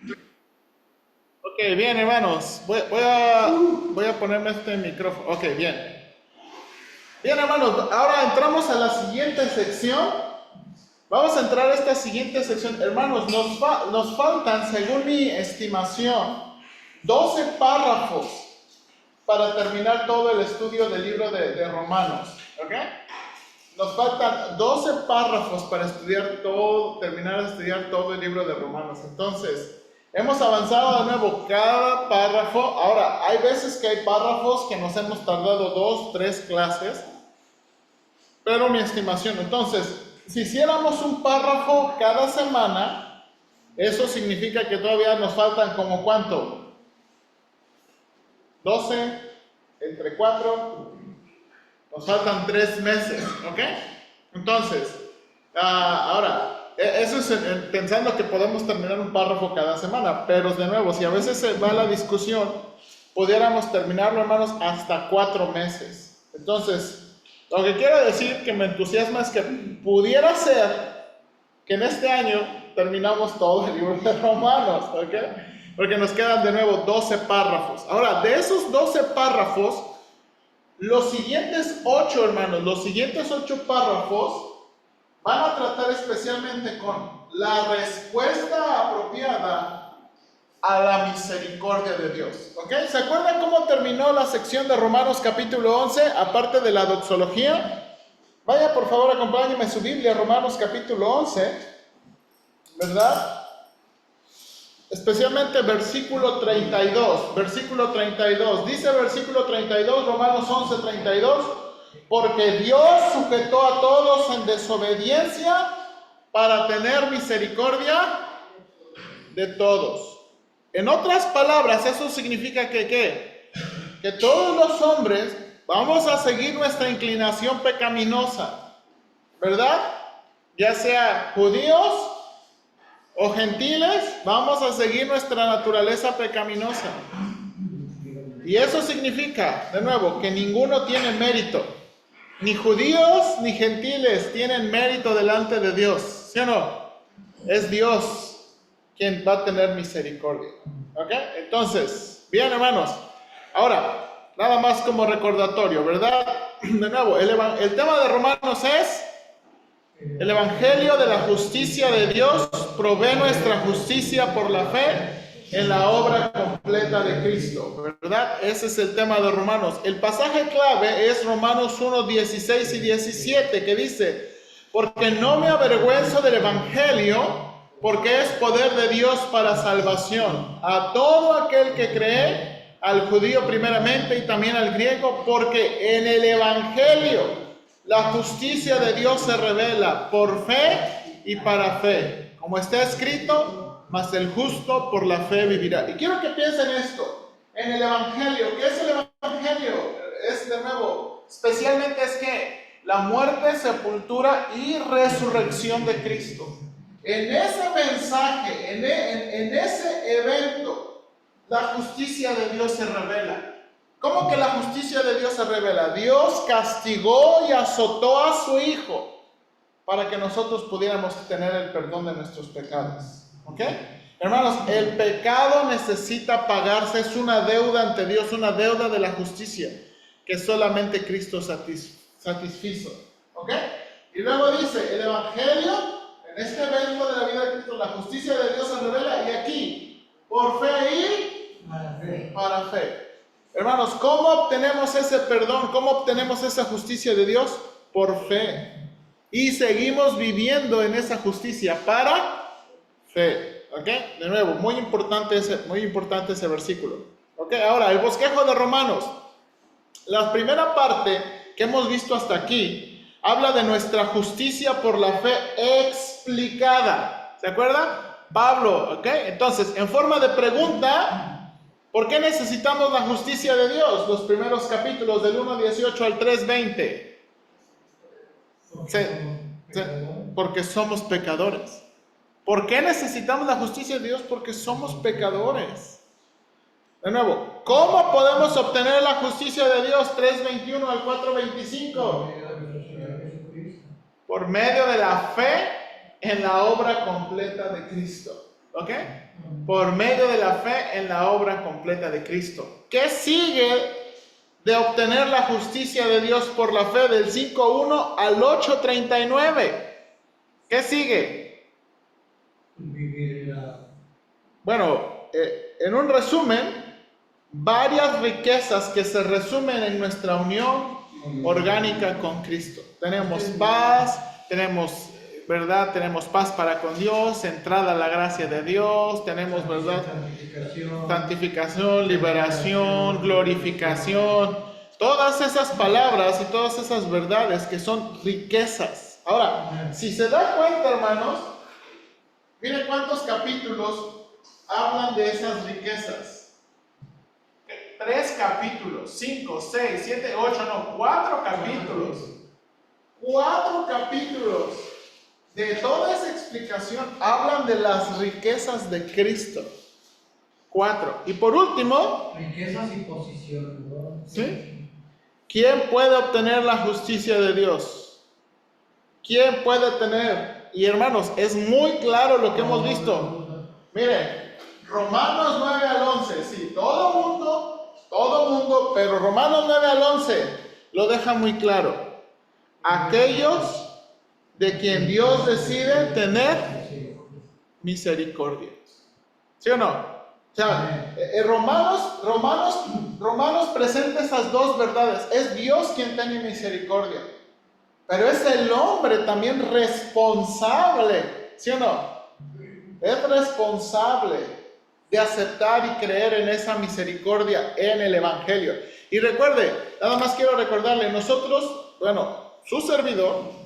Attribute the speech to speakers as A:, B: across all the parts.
A: Ok, bien, hermanos. Voy a ponerme este micrófono. Ok, bien. Bien, hermanos, ahora entramos a la siguiente sección. Vamos a entrar a esta siguiente sección. Hermanos, nos faltan, según mi estimación, 12 párrafos para terminar todo el estudio del libro de Romanos. ¿Ok? Nos faltan 12 párrafos para estudiar todo, terminar de estudiar todo el libro de Romanos. Entonces, hemos avanzado de nuevo cada párrafo. Ahora, hay veces que hay párrafos que nos hemos tardado 2, 3 clases, pero mi estimación. Entonces, si hiciéramos un párrafo cada semana, eso significa que todavía nos faltan como ¿cuánto? 12 entre 4. Nos faltan 3 meses, ¿ok? Entonces, ahora, eso es pensando que podemos terminar un párrafo cada semana, pero de nuevo, si a veces se va la discusión, pudiéramos terminarlo, hermanos, hasta 4 meses. Entonces, lo que quiero decir que me entusiasma es que pudiera ser que en este año terminamos todo el libro de Romanos, ¿ok? Porque nos quedan de nuevo 12 párrafos. Ahora, de esos 12 párrafos, los siguientes 8, hermanos, los siguientes 8 párrafos van a tratar especialmente con la respuesta apropiada a la misericordia de Dios. ¿Ok? ¿Se acuerdan cómo terminó la sección de Romanos capítulo 11, aparte de la doxología? Vaya, por favor, acompáñenme su Biblia, Romanos capítulo 11, ¿verdad? Especialmente versículo 32, versículo 32, dice versículo 32, Romanos 11, 32, porque Dios sujetó a todos en desobediencia para tener misericordia de todos. En otras palabras, eso significa que ¿qué? Que todos los hombres vamos a seguir nuestra inclinación pecaminosa, ¿verdad? Ya sea judíos o gentiles, vamos a seguir nuestra naturaleza pecaminosa. Y eso significa, de nuevo, que ninguno tiene mérito. Ni judíos ni gentiles tienen mérito delante de Dios. ¿Sí o no? Es Dios quien va a tener misericordia. ¿Ok? Entonces, bien, hermanos. Ahora, nada más como recordatorio, ¿verdad? De nuevo, el tema de Romanos es: el Evangelio de la justicia de Dios provee nuestra justicia por la fe en la obra completa de Cristo, ¿verdad? Ese es el tema de Romanos. El pasaje clave es Romanos 1, 16 y 17, que dice: porque no me avergüenzo del Evangelio, porque es poder de Dios para salvación a todo aquel que cree, al judío primeramente y también al griego, porque en el Evangelio la justicia de Dios se revela por fe y para fe. Como está escrito, mas el justo por la fe vivirá. Y quiero que piensen esto. En el Evangelio, ¿qué es el Evangelio? Es de nuevo, especialmente es que la muerte, sepultura y resurrección de Cristo. En ese mensaje, en ese evento, la justicia de Dios se revela. ¿Cómo que la justicia de Dios se revela? Dios castigó y azotó a su Hijo para que nosotros pudiéramos tener el perdón de nuestros pecados. ¿Ok? Hermanos, el pecado necesita pagarse, es una deuda ante Dios, una deuda de la justicia que solamente Cristo satisfizo. ¿Ok? Y luego dice, el Evangelio, en este evento de la vida de Cristo, la justicia de Dios se revela, y aquí, por fe y para fe. Hermanos, ¿cómo obtenemos ese perdón? ¿Cómo obtenemos esa justicia de Dios? Por fe. Y seguimos viviendo en esa justicia para fe. ¿Ok? De nuevo, muy importante ese versículo. ¿Ok? Ahora, el bosquejo de Romanos. La primera parte que hemos visto hasta aquí habla de nuestra justicia por la fe explicada. ¿Se acuerdan? Pablo, ¿ok? Entonces, en forma de pregunta, ¿por qué necesitamos la justicia de Dios? Los primeros capítulos del 1:18 al 3:20. Porque somos pecadores. ¿Por qué necesitamos la justicia de Dios? Porque somos pecadores. De nuevo, ¿cómo podemos obtener la justicia de Dios? 3:21 al 4:25. Por medio de la fe en la obra completa de Cristo. ¿Ok? por medio de la fe en la obra completa de Cristo. ¿Qué sigue de obtener la justicia de Dios por la fe del 5:1 al 8:39? ¿Qué sigue? Bueno, en un resumen, varias riquezas que se resumen en nuestra unión orgánica con Cristo. Tenemos paz, tenemos, ¿verdad? Tenemos paz para con Dios, entrada a la gracia de Dios, tenemos, ¿verdad? Santificación, liberación, glorificación, todas esas palabras y todas esas verdades que son riquezas. Ahora, si se da cuenta, hermanos, miren cuántos capítulos hablan de esas riquezas. 3 capítulos, 5, 6, 7, 8, no, 4 capítulos. 4 capítulos de toda esa explicación hablan de las riquezas de Cristo. 4. Y por último,
B: riquezas y posición, ¿no?
A: ¿sí? ¿Quién puede obtener la justicia de Dios? ¿Quién puede tener? Y hermanos, es muy claro lo que hemos visto. Miren, Romanos 9 al 11, sí, todo mundo, pero Romanos 9 al 11 lo deja muy claro. Aquellos de quien Dios decide tener misericordia. ¿Sí o no? O sea, Romanos presenta esas dos verdades. Es Dios quien tiene misericordia, pero es el hombre también responsable. ¿Sí o no? Es responsable de aceptar y creer en esa misericordia en el Evangelio. Y recuerde, nada más quiero recordarle, nosotros, bueno, su servidor,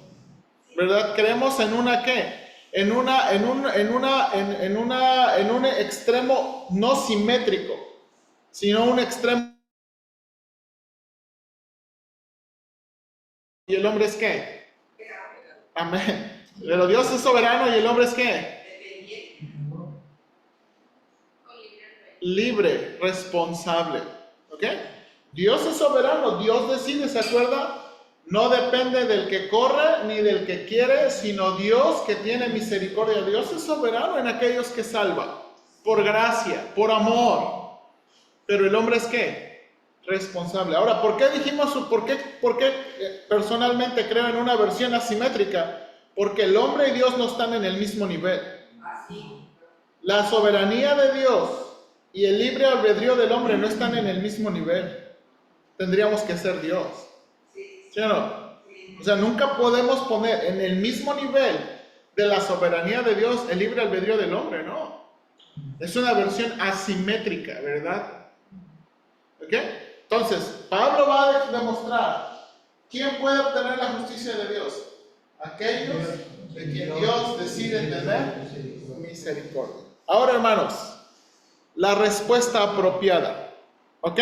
A: ¿verdad? Creemos en una ¿qué? En un extremo no simétrico, sino un extremo. ¿Y el hombre es qué? Amén. Pero Dios es soberano y el hombre es qué? Libre, responsable. ¿Ok? Dios es soberano, Dios decide, ¿se acuerda? No depende del que corre ni del que quiere, sino Dios que tiene misericordia. Dios es soberano en aquellos que salva, por gracia, por amor. Pero el hombre es ¿qué? Responsable. Ahora, ¿por qué dijimos, por qué personalmente creo en una versión asimétrica? Porque el hombre y Dios no están en el mismo nivel. La soberanía de Dios y el libre albedrío del hombre no están en el mismo nivel. Tendríamos que ser Dios. ¿Sí o no? O sea, nunca podemos poner en el mismo nivel de la soberanía de Dios el libre albedrío del hombre, ¿no? Es una versión asimétrica, ¿verdad? ¿Ok? Entonces, Pablo va a demostrar quién puede obtener la justicia de Dios. Aquellos de quien Dios decide tener misericordia. Ahora, hermanos, la respuesta apropiada. ¿Ok?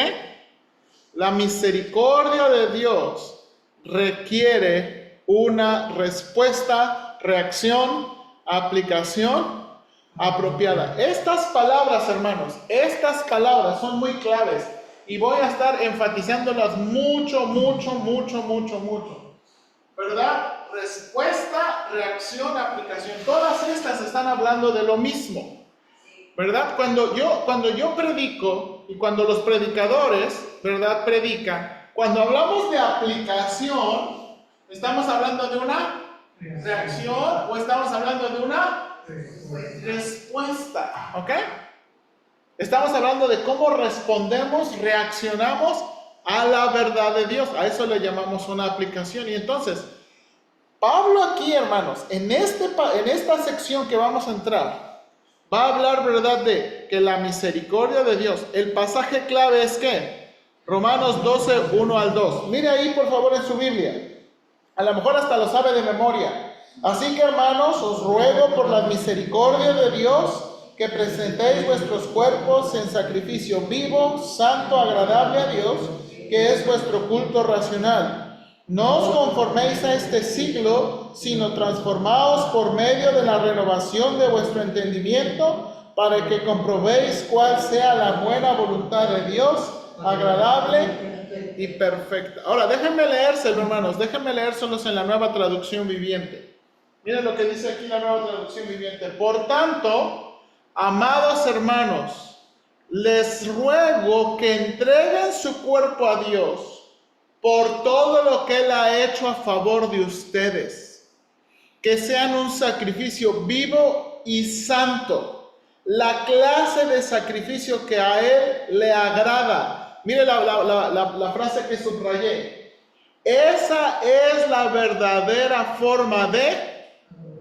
A: La misericordia de Dios requiere una respuesta, reacción, aplicación apropiada. Estas palabras, hermanos, estas palabras son muy claves y voy a estar enfatizándolas mucho. ¿Verdad? Respuesta, reacción, aplicación. Todas estas están hablando de lo mismo. ¿Verdad? Cuando yo predico y cuando los predicadores, ¿verdad? Predican, cuando hablamos de aplicación, ¿estamos hablando de una reacción o estamos hablando de una respuesta? ¿Ok? Estamos hablando de cómo respondemos, reaccionamos a la verdad de Dios. A eso le llamamos una aplicación. Y entonces, Pablo aquí, hermanos, en esta sección que vamos a entrar, va a hablar, ¿verdad?, de que la misericordia de Dios. El pasaje clave es ¿qué? Romanos 12, 1 al 2. Mire ahí, por favor, en su Biblia. A lo mejor hasta lo sabe de memoria. Así que, hermanos, os ruego por la misericordia de Dios que presentéis vuestros cuerpos en sacrificio vivo, santo, agradable a Dios, que es vuestro culto racional. No os conforméis a este siglo, sino transformaos por medio de la renovación de vuestro entendimiento, para que comprobéis cuál sea la buena voluntad de Dios, agradable y perfecta. Ahora, déjenme leérselo, hermanos, déjenme leérselos en la Nueva Traducción Viviente. Miren lo que dice aquí la Nueva Traducción Viviente. Por tanto, Amados hermanos, les ruego que entreguen su cuerpo a Dios por todo lo que Él ha hecho a favor de ustedes. Que sean un sacrificio vivo y santo, la clase de sacrificio que a Él le agrada. Mire la frase que subrayé. Esa es la verdadera forma de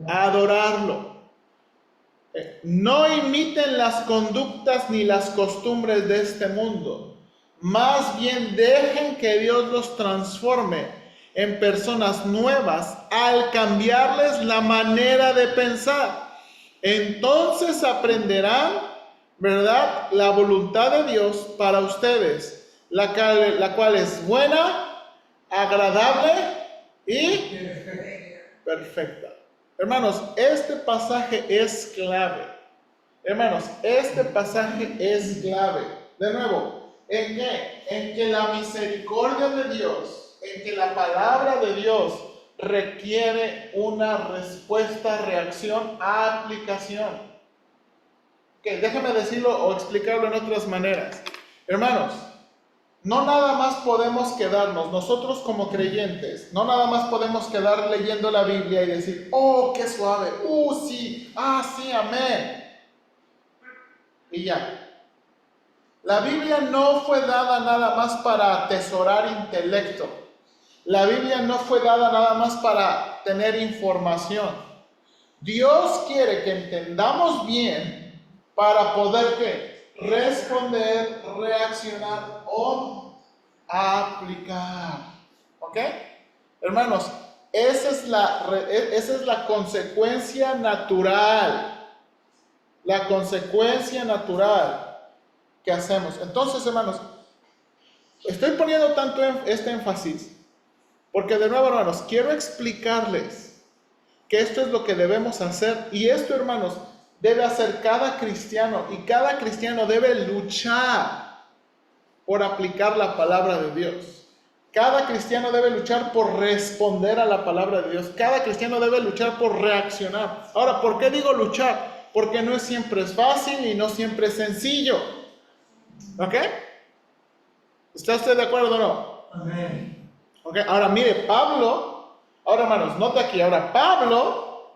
A: adorarlo. No imiten las conductas ni las costumbres de este mundo. Más bien dejen que Dios los transforme en personas nuevas al cambiarles la manera de pensar. Entonces aprenderán, ¿verdad?, la voluntad de Dios para ustedes, la cual es buena, agradable y perfecta. Hermanos, este pasaje es clave. Hermanos, este pasaje es clave. De nuevo, ¿en qué? En que la misericordia de Dios, en que la palabra de Dios requiere una respuesta, reacción, aplicación. Déjame decirlo o explicarlo en otras maneras. Hermanos, no nada más podemos quedarnos, nosotros como creyentes, no nada más podemos quedar leyendo la Biblia y decir, oh, qué suave, sí, sí, amén. Y ya. La Biblia no fue dada nada más para atesorar intelecto. La Biblia no fue dada nada más para tener información. Dios quiere que entendamos bien para poder ¿qué? Responder, reaccionar o aplicar. ¿Ok? Hermanos, esa es la consecuencia natural. La consecuencia natural que hacemos. Entonces, hermanos, estoy poniendo tanto este énfasis porque de nuevo, hermanos, quiero explicarles que esto es lo que debemos hacer y esto, hermanos, debe hacer cada cristiano y cada cristiano debe luchar por aplicar la palabra de Dios. Cada cristiano debe luchar por responder a la palabra de Dios. Cada cristiano debe luchar por reaccionar. Ahora, ¿por qué digo luchar? Porque no siempre es fácil y no siempre es sencillo. ¿Ok? ¿Está usted de acuerdo o no?
B: Amén.
A: ¿Ok? Ahora mire, ahora hermanos, nota aquí, ahora Pablo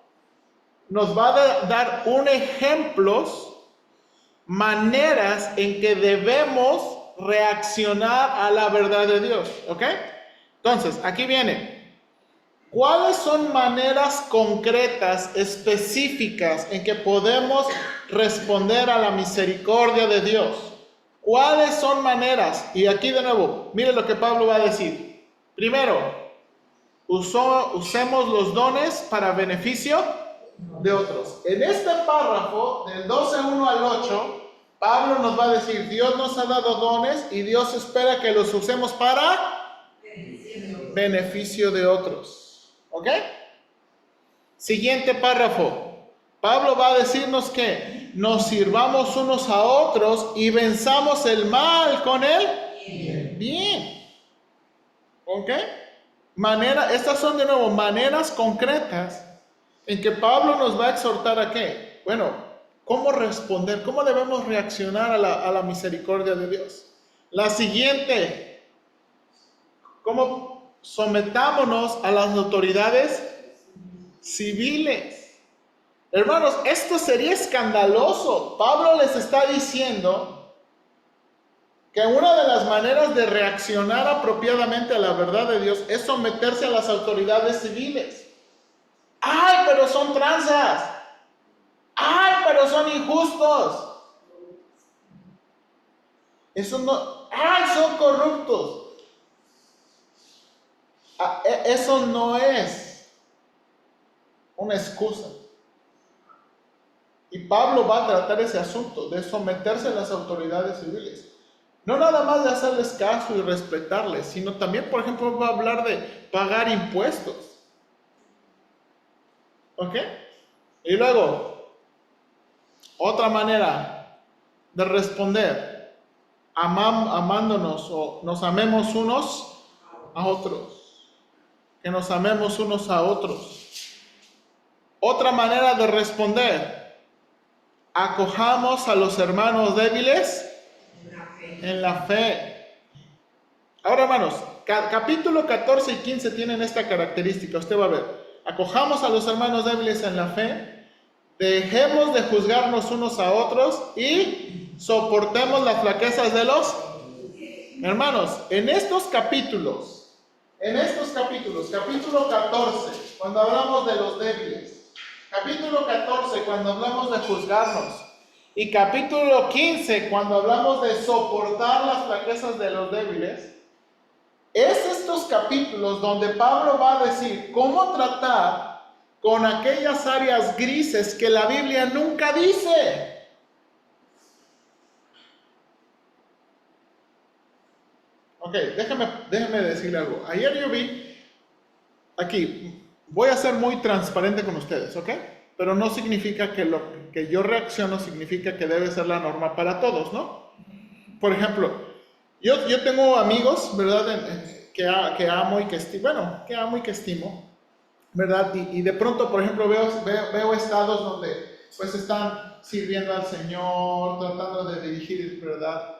A: nos va a dar ejemplos, maneras en que debemos reaccionar a la verdad de Dios. ¿Ok? Entonces, aquí viene. ¿Cuáles son maneras concretas, específicas en que podemos responder a la misericordia de Dios? ¿Cuáles son maneras? Y aquí de nuevo, mire lo que Pablo va a decir. Primero, usemos los dones para beneficio de otros. En este párrafo, del 12:1 al 8, Pablo nos va a decir, Dios nos ha dado dones y Dios espera que los usemos para beneficio de otros. ¿Ok? Siguiente párrafo. Pablo va a decirnos que nos sirvamos unos a otros y venzamos el mal con el bien. ¿Ok? Estas son de nuevo maneras concretas en que Pablo nos va a exhortar a qué. Bueno, ¿cómo responder? ¿Cómo debemos reaccionar a la misericordia de Dios? La siguiente, ¿cómo sometámonos a las autoridades civiles? Hermanos, esto sería escandaloso. Pablo les está diciendo que una de las maneras de reaccionar apropiadamente a la verdad de Dios es someterse a las autoridades civiles. ¡Ay, pero son tranzas! ¡Ay, pero son injustos! Eso no... ¡Ay, son corruptos! Eso no es una excusa. Y Pablo va a tratar ese asunto de someterse a las autoridades civiles. No nada más de hacerles caso y respetarles, sino también, por ejemplo, va a hablar de pagar impuestos. ¿Ok? Y luego, otra manera de responder, amándonos o nos amemos unos a otros. Que nos amemos unos a otros. Otra manera de responder, acojamos a los hermanos débiles
B: En la fe.
A: en la fe. Ahora, hermanos, capítulo 14 y 15 tienen esta característica. Usted va a ver. Acojamos a los hermanos débiles en la fe, dejemos de juzgarnos unos a otros y soportemos las flaquezas de los hermanos. En estos capítulos, capítulo 14, cuando hablamos de los débiles, capítulo 14, cuando hablamos de juzgarnos, y capítulo 15, cuando hablamos de soportar las flaquezas de los débiles, es estos capítulos donde Pablo va a decir cómo tratar con aquellas áreas grises que la Biblia nunca dice. Ok, déjeme decirle algo. Ayer yo vi, aquí, voy a ser muy transparente con ustedes, ¿ok? Pero no significa que lo que yo reacciono significa que debe ser la norma para todos, ¿no? Por ejemplo, yo tengo amigos, ¿verdad? Que amo y que estimo, ¿verdad? Y de pronto, por ejemplo, veo estados donde pues están sirviendo al Señor, tratando de dirigir, ¿verdad?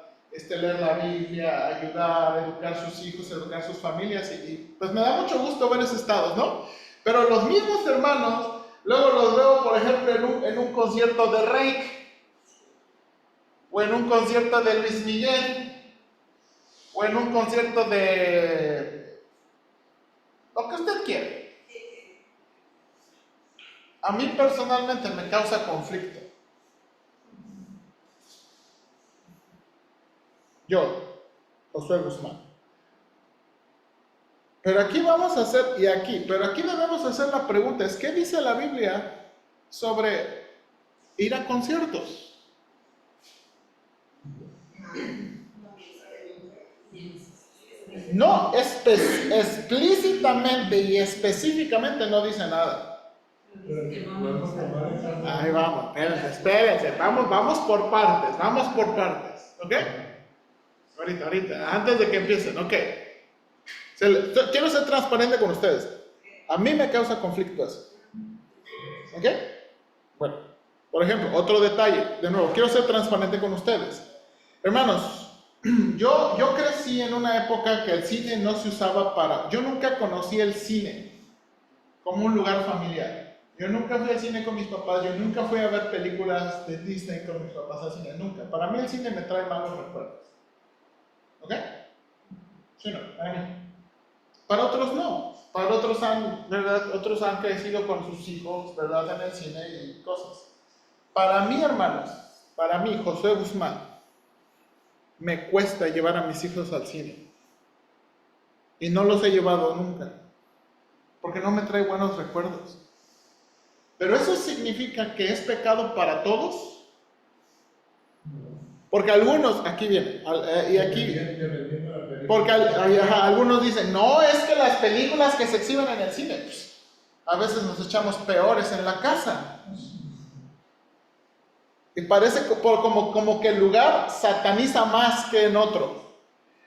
A: Leer la Biblia, ayudar, educar a sus hijos, educar a sus familias, y pues me da mucho gusto ver esos estados, ¿no? Pero los mismos hermanos, luego los veo, por ejemplo, en un concierto de Reik, o en un concierto de Luis Miguel, o en un concierto de lo que usted quiera. A mí personalmente me causa conflicto. Yo, Josué Guzmán. Pero aquí debemos hacer la pregunta, ¿qué dice la Biblia sobre ir a conciertos? No, explícitamente y específicamente no dice nada. Ahí vamos, espérense, vamos por partes, ¿ok? Ahorita, antes de que empiecen, ¿ok? Quiero ser transparente con ustedes. A mí me causa conflicto eso. ¿Ok? Bueno, por ejemplo, otro detalle, de nuevo, quiero ser transparente con ustedes. Hermanos, yo crecí en una época que el cine no se usaba para... Yo nunca conocí el cine como un lugar familiar. Yo nunca fui al cine con mis papás, yo nunca fui a ver películas de Disney con mis papás al cine, nunca. Para mí el cine me trae malos recuerdos. ¿Ok? Sí, no, para mí. Para otros no. Para otros otros han crecido con sus hijos, ¿verdad? En el cine y cosas. Para mí, hermanos, para mí, Josué Guzmán, me cuesta llevar a mis hijos al cine. Y no los he llevado nunca. Porque no me trae buenos recuerdos. Pero eso significa que es pecado para todos. Porque algunos, aquí viene, y aquí, porque algunos dicen, no, es que las películas que se exhiben en el cine, pues, a veces nos echamos peores en la casa. Y parece como que el lugar sataniza más que en otro.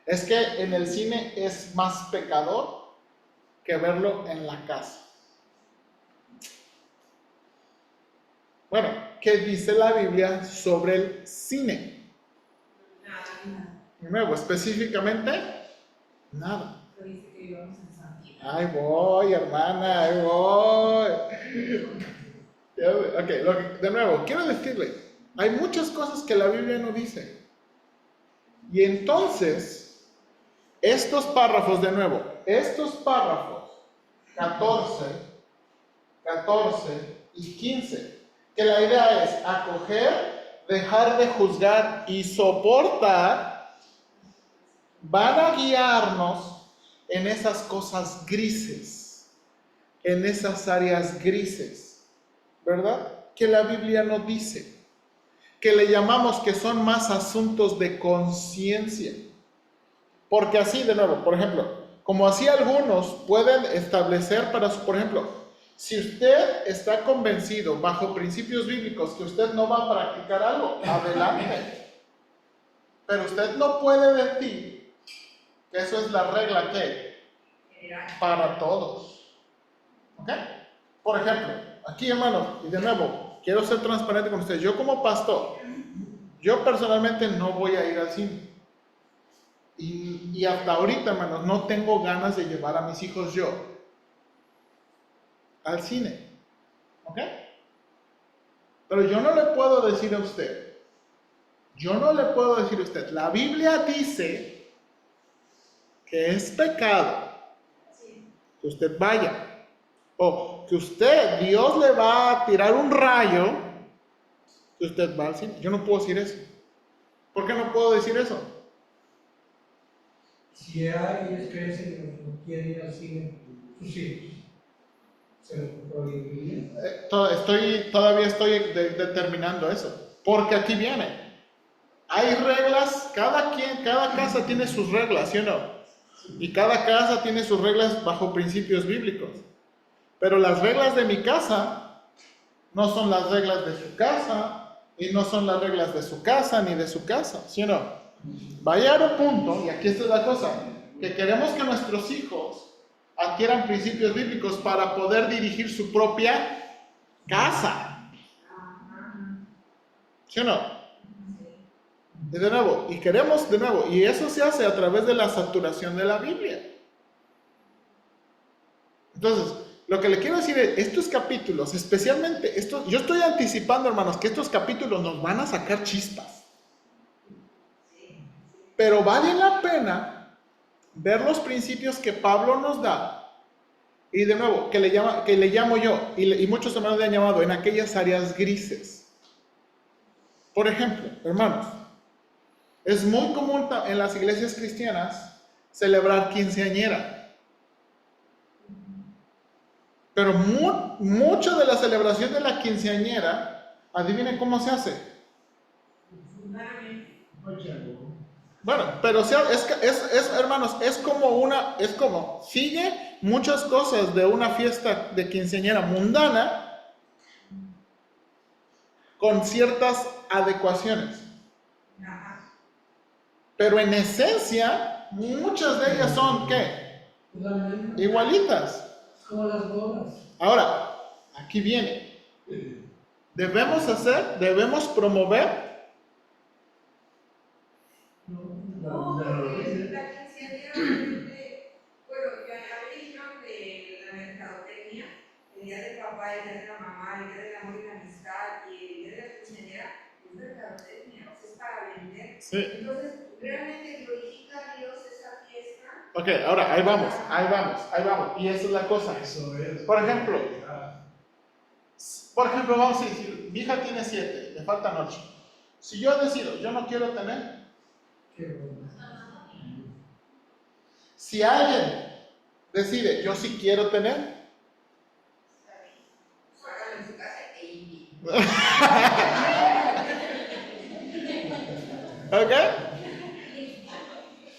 A: Es que en el cine es más pecador que verlo en la casa. Bueno, ¿qué dice la Biblia sobre el cine? De nuevo, específicamente, nada. Ahí voy, hermana, ahí voy. Ok, de nuevo, quiero decirle, hay muchas cosas que la Biblia no dice. Y entonces, estos párrafos, 14 y 15, que la idea es acoger, dejar de juzgar y soportar, van a guiarnos en esas cosas grises, en esas áreas grises, ¿verdad? Que la Biblia no dice, que le llamamos que son más asuntos de conciencia. Porque así, de nuevo, por ejemplo, como así algunos pueden establecer por ejemplo, si usted está convencido bajo principios bíblicos que usted no va a practicar algo, adelante. Pero usted no puede decir que eso es la regla que para todos. ¿Ok? Por ejemplo, aquí, hermanos, y de nuevo, quiero ser transparente con ustedes. Yo como pastor, yo personalmente no voy a ir al cine. Y hasta ahorita, hermanos, no tengo ganas de llevar a mis hijos yo al cine. ¿Ok? Pero yo no le puedo decir a usted, la Biblia dice que es pecado que usted vaya, o que Dios le va a tirar un rayo, que usted va al cine. Yo no puedo decir eso. ¿Por qué no puedo decir eso?
B: Si ellos crecen y no quieren ir al cine, sus hijos, ¿se los prohibirían?
A: Todavía estoy determinando eso. Porque aquí viene. Hay reglas, cada casa tiene sus reglas, ¿sí o no? Y cada casa tiene sus reglas bajo principios bíblicos. Pero las reglas de mi casa no son las reglas de su casa, y no son las reglas de su casa ni de su casa, ¿sí o no? Va a llegar un punto, y aquí está la cosa, que queremos que nuestros hijos adquieran principios bíblicos para poder dirigir su propia casa. ¿Sí o no? De nuevo, y eso se hace a través de la saturación de la Biblia. Entonces, lo que le quiero decir es, estos capítulos, especialmente, yo estoy anticipando, hermanos, que estos capítulos nos van a sacar chispas. Pero vale la pena ver los principios que Pablo nos da, y de nuevo, que le llamo yo, y muchos hermanos le han llamado, en aquellas áreas grises. Por ejemplo, hermanos, es muy común en las iglesias cristianas celebrar quinceañera. Pero mucho de la celebración de la quinceañera, adivinen cómo se hace. Bueno, pero hermanos, es como, sigue muchas cosas de una fiesta de quinceañera mundana con ciertas adecuaciones. Pero en esencia, muchas de ellas son, ¿qué? Igualitas.
B: Como las bodas.
A: Ahora, aquí viene. Debemos promover.
C: No, porque la quinceañera realmente, bueno, ya dijeron de la mercadotecnia, el día del papá, el día de la mamá, el día del amor y la amistad, y el día de la quinceañera, es mercadotecnia, o sea, es para vender.
A: Sí.
C: Entonces, realmente glorifica a Dios esa fiesta.
A: Ok, ahora, ahí vamos. Y esa es la cosa.
B: Eso es.
A: Por ejemplo, vamos a decir, mi hija tiene 7, le faltan 8. Si yo decido, yo no quiero tener.
B: Qué bueno.
A: Si alguien decide, yo sí quiero tener.
C: Háganlo en su casa e inviten.
A: ¿Ok?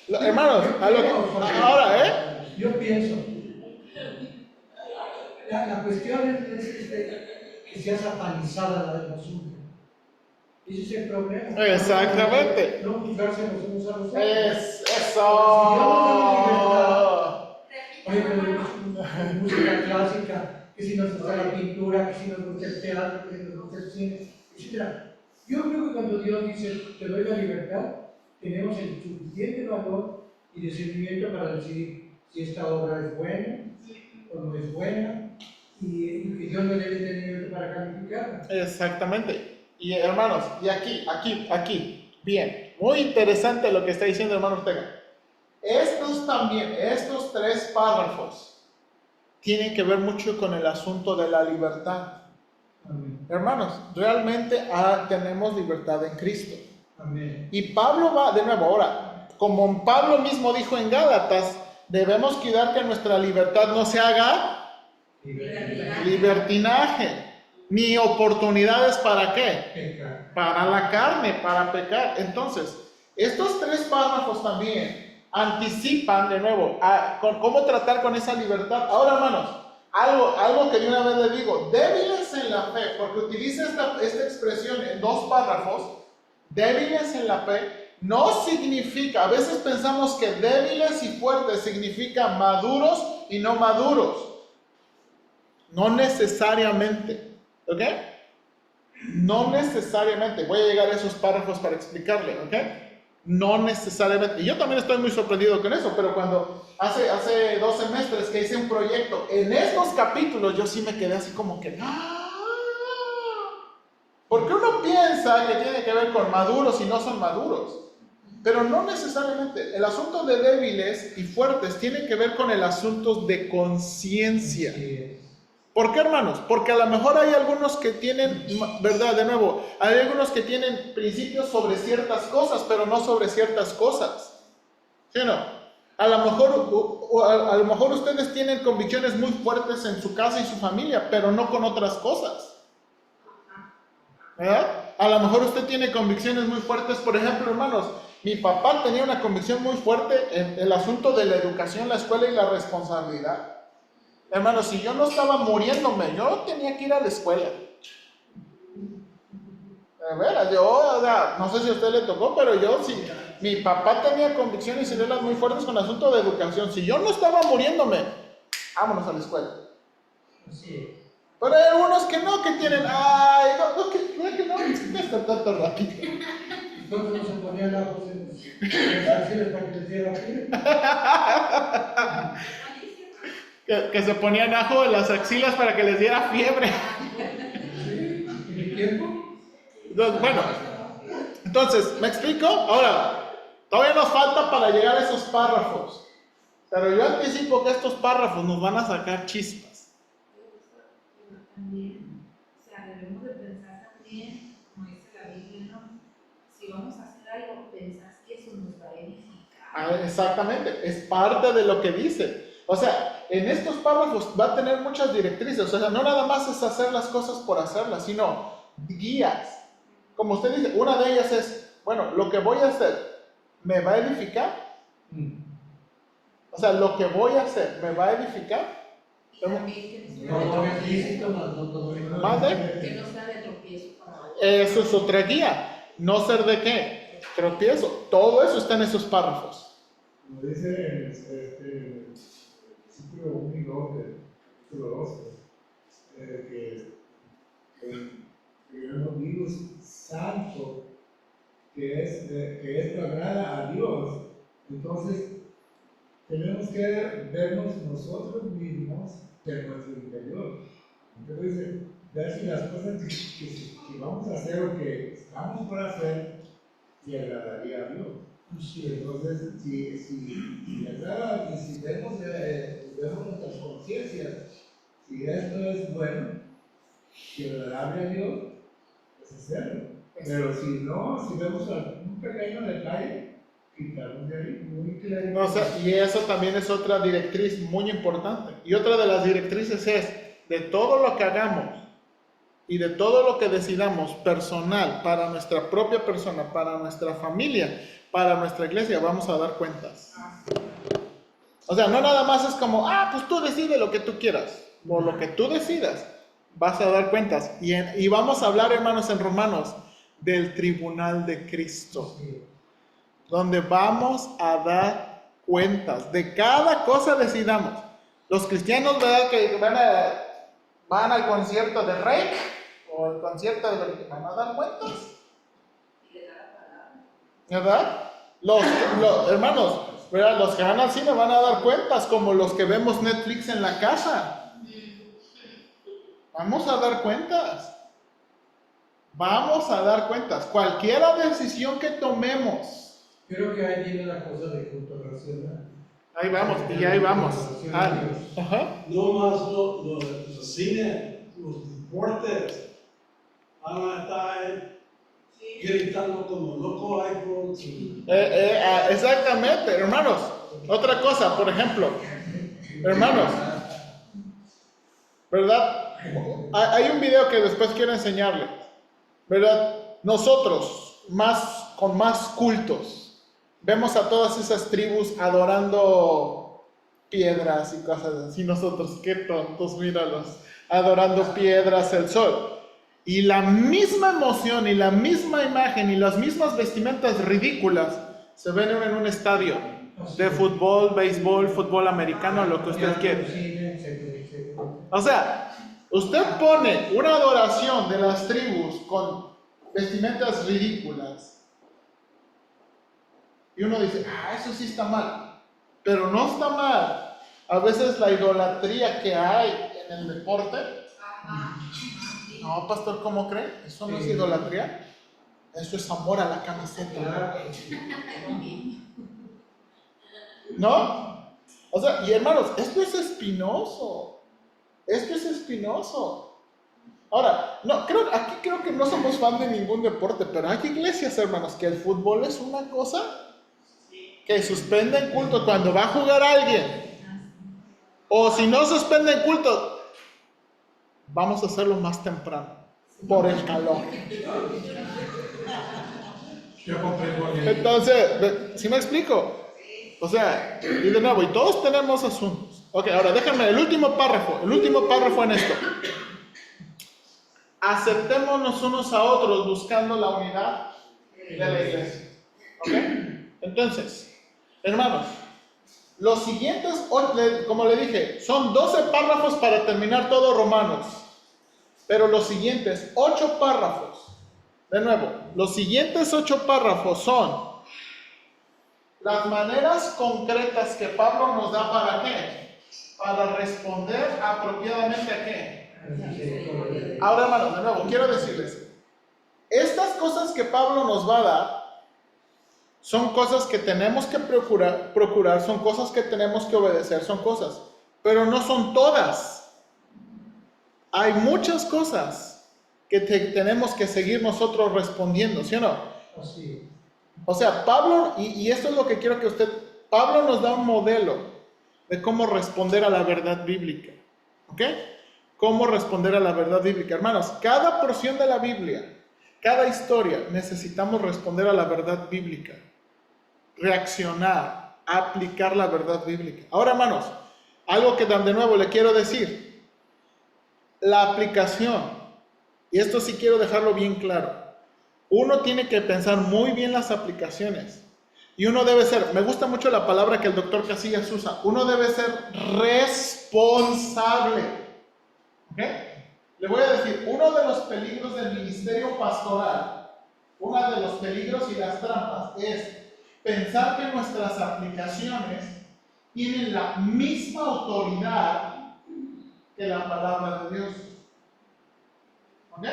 A: Hermanos, ahora,
B: Yo pienso, la cuestión es que sea satanizada la del asunto. Ese es el problema.
A: Exactamente.
B: No juzgarse los unos a los otros.
A: Eso.
B: Oye, pero música clásica, que si nos gusta la pintura, que si nos gusta el teatro, que si nos gusta el cine, etc. Yo creo que cuando Dios dice, te doy la libertad, tenemos el suficiente valor y discernimiento para decidir si esta obra es buena o no es buena, y que Dios no debe tener para calificarla.
A: Exactamente. Y hermanos, y aquí, bien, muy interesante lo que está diciendo el hermano Ortega. Estos 3 párrafos tienen que ver mucho con el asunto de la libertad.
B: Amén.
A: Hermanos, realmente tenemos libertad en Cristo.
B: Amén.
A: Y Pablo va, de nuevo, ahora, como Pablo mismo dijo en Gálatas, debemos cuidar que nuestra libertad no se haga libertinaje, ni oportunidades para qué,
B: Pecar.
A: para la carne, para pecar. Entonces, estos 3 párrafos también anticipan, de nuevo, cómo tratar con esa libertad. Ahora, hermanos, algo que de una vez le digo, débiles en la fe, porque utiliza esta expresión en 2 párrafos, débiles en la fe, no significa, a veces pensamos que débiles y fuertes significa maduros y no maduros. No necesariamente, ¿ok? No necesariamente, voy a llegar a esos párrafos para explicarle, ¿ok? No necesariamente, y yo también estoy muy sorprendido con eso, pero cuando hace 2 semestres que hice un proyecto, en estos capítulos yo sí me quedé así como que, ¡ah! Porque uno piensa que tiene que ver con maduros y no son maduros, pero no necesariamente. El asunto de débiles y fuertes tiene que ver con el asunto de conciencia. ¿Por qué, hermanos? Porque a lo mejor hay algunos que tienen, ¿verdad? De nuevo, hay algunos que tienen principios sobre ciertas cosas, pero no sobre ciertas cosas. ¿Sí o no? A lo mejor ustedes tienen convicciones muy fuertes en su casa y su familia, pero no con otras cosas. ¿Verdad? A lo mejor usted tiene convicciones muy fuertes, por ejemplo, hermanos, mi papá tenía una convicción muy fuerte en el asunto de la educación, la escuela y la responsabilidad. Hermanos, si yo no estaba muriéndome, yo tenía que ir a la escuela. De veras, o sea, no sé si a usted le tocó, pero yo sí. Mi papá tenía convicciones y reglas muy fuertes con el asunto de educación. Si yo no estaba muriéndome, vámonos a la escuela.
B: Sí.
A: Pero hay algunos que no, que tienen, ay, no, que no está tanto rápido.
B: Entonces no se ponían la voz en las acciones para que les diera fiebre.
A: Que se ponían ajo en las axilas para que les diera fiebre.
B: Sí, ¿en mi tiempo?
A: Entonces, bueno, entonces, ¿me explico? Ahora, todavía nos falta para llegar a esos párrafos. Pero yo anticipo que estos párrafos nos van a sacar chispas.
C: También, o sea, debemos de pensar también, como dice la Biblia, ¿no? Si vamos a hacer algo, pensás que eso nos va a edificar.
A: Exactamente, es parte de lo que dice. O sea, en estos párrafos va a tener muchas directrices. O sea, no nada más es hacer las cosas por hacerlas, sino guías. Como usted dice, una de ellas es, bueno, lo que voy a hacer, ¿me va a edificar? O sea, lo que voy a hacer, ¿me va a edificar?
C: Y también que
B: No todo es lícito, más no todo es
A: ¿Más de?
C: no sea de tropiezo para otros.
A: Eso es otra guía. No ser de qué, tropiezo. Todo eso está en esos párrafos.
D: Como dice en el versículo 1 y 2 del capítulo 2, que un virus santo que es lo agrada a Dios. Entonces, tenemos que vernos nosotros mismos de nuestro interior. Entonces, ver si las cosas que vamos a hacer o que estamos por hacer le agradaría a Dios. Entonces, si agrada, y si vemos nuestras conciencias, si esto es bueno y agradable a Dios, pues hacerlo. Pero si no, si vemos un pequeño detalle, quitarnos de ahí.
B: muy claro.
A: No, o sea, y eso también es otra directriz muy importante. Y otra de las directrices es, de todo lo que hagamos y de todo lo que decidamos personal, para nuestra propia persona, para nuestra familia, para nuestra iglesia, vamos a dar cuentas. O sea, no nada más es como, pues tú decides lo que tú quieras, o lo que tú decidas, vas a dar cuentas. Y vamos a hablar, hermanos, en Romanos, del tribunal de Cristo, donde vamos a dar cuentas de cada cosa decidamos. Los cristianos, ¿verdad? Que van al concierto de Rey o al concierto de van a dar cuentas, ¿verdad? Los hermanos, ¿verdad? Los que van al cine van a dar cuentas, como los que vemos Netflix en la casa. Vamos a dar cuentas. Vamos a dar cuentas. Cualquier decisión que tomemos.
B: Creo que ahí viene la cosa de culto racional.
A: Ahí vamos, y ahí vamos. Ajá.
E: No más los cines, los deportes. Van a estar gritando como loco iPhones.
A: Exactamente, hermanos. Otra cosa, por ejemplo, hermanos, ¿verdad? Hay un video que después quiero enseñarles, ¿verdad? Nosotros, con más cultos, vemos a todas esas tribus adorando piedras y cosas así. Nosotros, qué tontos, míralos, adorando piedras, el sol. Y la misma emoción y la misma imagen y las mismas vestimentas ridículas se ven en un estadio de fútbol, béisbol, fútbol americano, lo que usted quiera. O sea, Usted pone una adoración de las tribus con vestimentas ridículas y uno dice, eso sí está mal, pero no está mal. A veces la idolatría que hay en el deporte. No, pastor, ¿cómo cree? Eso no es idolatría. Eso es amor a la camiseta. ¿No? O sea, y hermanos, esto es espinoso. Esto es espinoso. Ahora, aquí creo que no somos fan de ningún deporte, pero hay iglesias, hermanos, que el fútbol es una cosa que suspenden culto cuando va a jugar alguien. O si no suspenden culto, vamos a hacerlo más temprano, por el calor. Entonces, ¿sí me explico? O sea, y de nuevo, y todos tenemos asuntos. Ok, ahora déjenme, el último párrafo en esto. Aceptémonos unos a otros buscando la unidad de la iglesia. Ok, entonces, hermanos, los siguientes, como le dije, son 12 párrafos para terminar todo Romanos. Pero los siguientes 8 párrafos, de nuevo, los siguientes 8 párrafos son las maneras concretas que Pablo nos da para qué, para responder apropiadamente a qué. Ahora, hermanos, de nuevo, quiero decirles, estas cosas que Pablo nos va a dar son cosas que tenemos que procurar, son cosas que tenemos que obedecer, son cosas, pero no son todas. Hay muchas cosas que tenemos que seguir nosotros respondiendo, ¿sí o no?
B: Así.
A: O sea, Pablo, y esto es lo que quiero que Pablo nos da un modelo de cómo responder a la verdad bíblica, ¿ok? Cómo responder a la verdad bíblica. Hermanos, cada porción de la Biblia, cada historia, necesitamos responder a la verdad bíblica, reaccionar, aplicar la verdad bíblica. Ahora, hermanos, algo que de nuevo le quiero decir, la aplicación, y esto sí quiero dejarlo bien claro, uno tiene que pensar muy bien las aplicaciones, y uno debe ser, me gusta mucho la palabra que el doctor Casillas usa, uno debe ser responsable, ¿ok? Le voy a decir, uno de los peligros del ministerio pastoral, uno de los peligros y las trampas es pensar que nuestras aplicaciones tienen la misma autoridad que la palabra de Dios. ¿Ok?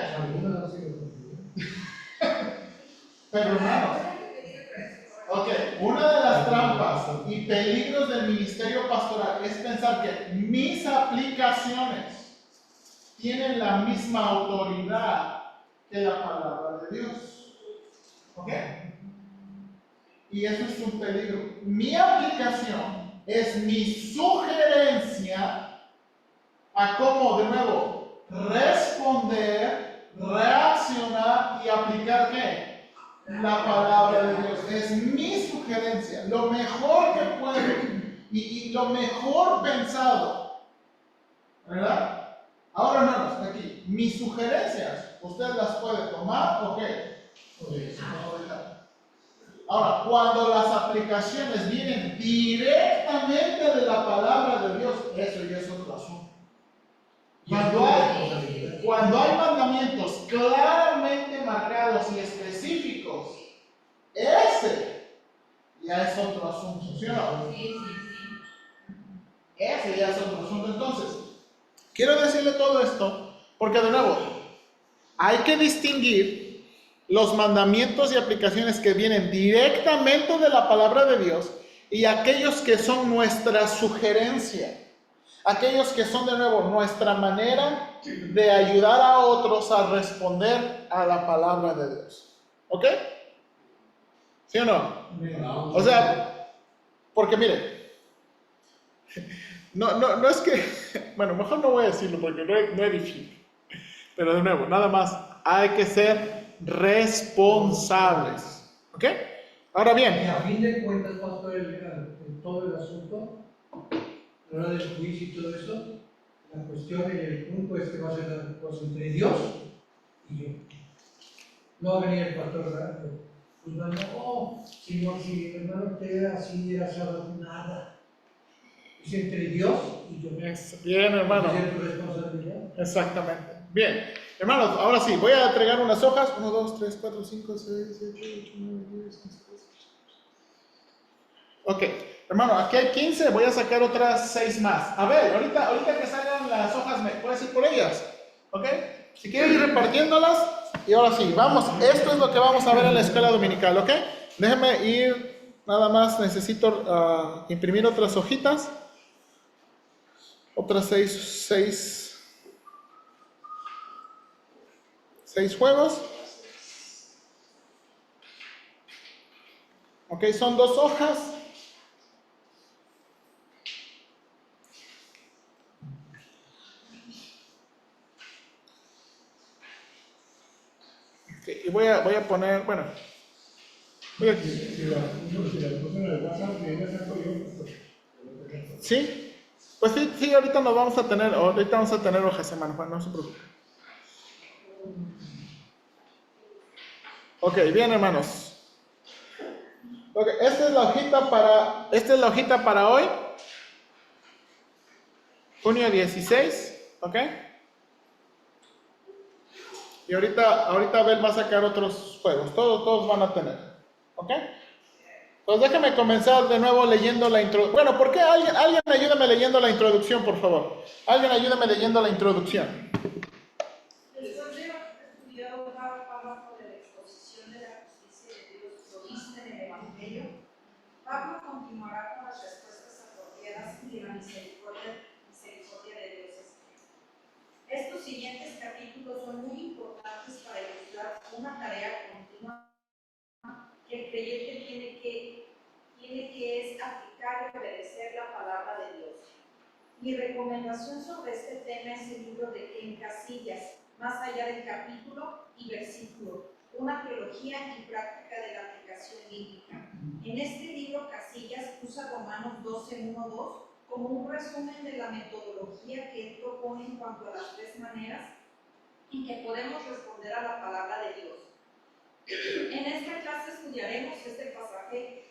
A: Pero hermanos, ok, una de las trampas y peligros del ministerio pastoral es pensar que mis aplicaciones tienen la misma autoridad que la palabra de Dios. ¿Ok? Y eso es un peligro. Mi aplicación es mi sugerencia a cómo, de nuevo, responder, reaccionar y aplicar ¿qué? La palabra de Dios. Es mi sugerencia, lo mejor que puedo y lo mejor pensado. ¿Verdad? Ahora, hermanos, aquí, mis sugerencias, ¿usted las puede tomar o qué? Ahora, cuando las aplicaciones vienen directamente de la palabra de Dios, eso ya es otro asunto. Cuando hay mandamientos claramente marcados y específicos, ese ya es otro asunto, ¿sí o no? Ese ya es otro asunto. Entonces, quiero decirle todo esto, porque de nuevo, hay que distinguir los mandamientos y aplicaciones que vienen directamente de la palabra de Dios y aquellos que son nuestra sugerencia, aquellos que son de nuevo nuestra manera de ayudar a otros a responder a la palabra de Dios. ¿Ok? ¿Sí o no? O sea, porque mire, no es que, bueno, mejor no voy a decirlo porque no edifico, pero de nuevo, nada más, hay que ser responsables. ¿Ok? Ahora bien.
B: Y a fin de cuentas, pastor, en todo el asunto, a la hora del juicio y todo eso, la cuestión y el punto es que va a ser la cosa entre Dios y yo. No va a venir el pastor juzgando, Señor, si el hermano Ortega así era sábado, nada. Es entre Dios y yo.
A: Bien, hermano.
B: ¿Es tu responsabilidad?
A: Exactamente. Bien, hermanos, ahora sí, voy a entregar unas hojas. 1, 2, 3, 4, 5, 6, 7, 8, 9, 10, 11, 12. Ok, hermano, aquí hay 15, voy a sacar otras 6 más. A ver, ahorita que salgan las hojas, ¿me puedes ir por ellas? ¿Ok? Si quieres ir repartiéndolas, y ahora sí, vamos, esto es lo que vamos a ver en la escuela dominical, ¿ok? Déjenme ir, nada más necesito imprimir otras hojitas. Otras 6 juegos. Ok, son 2 hojas. Okay, y voy a poner, bueno, voy a...
D: Si la puso en el WhatsApp, que ya saco yo, pues,
A: ¿Sí? Pues sí, ahorita vamos a tener hojas, hermano, no se preocupe. Ok, bien, hermanos. Ok, esta es la hojita para hoy. Junio 16, ¿ok? Y ahorita Abel va a sacar otros juegos, todos van a tener, ¿ok? Pues déjame comenzar de nuevo leyendo la introducción. Bueno, ¿por qué? Alguien ayúdame leyendo la introducción, por favor. Alguien ayúdame leyendo la introducción.
F: Después de haber estudiado cada párrafo de la exposición de la justicia de Dios provista en el Evangelio, Pablo continuará con las respuestas apropiadas y la misericordia de Dios escrita. Estos siguientes capítulos son muy importantes para ilustrar una tarea continua que el creyente tiene que es aplicar y obedecer la palabra de Dios. Mi recomendación sobre este tema es el libro de Ken Casillas, Más allá del capítulo y versículo, una teología y práctica de la aplicación bíblica. En este libro Casillas usa Romanos 12:1-2 como un resumen de la metodología que él propone en cuanto a las 3 maneras en que podemos responder a la palabra de Dios. En esta clase estudiaremos este pasaje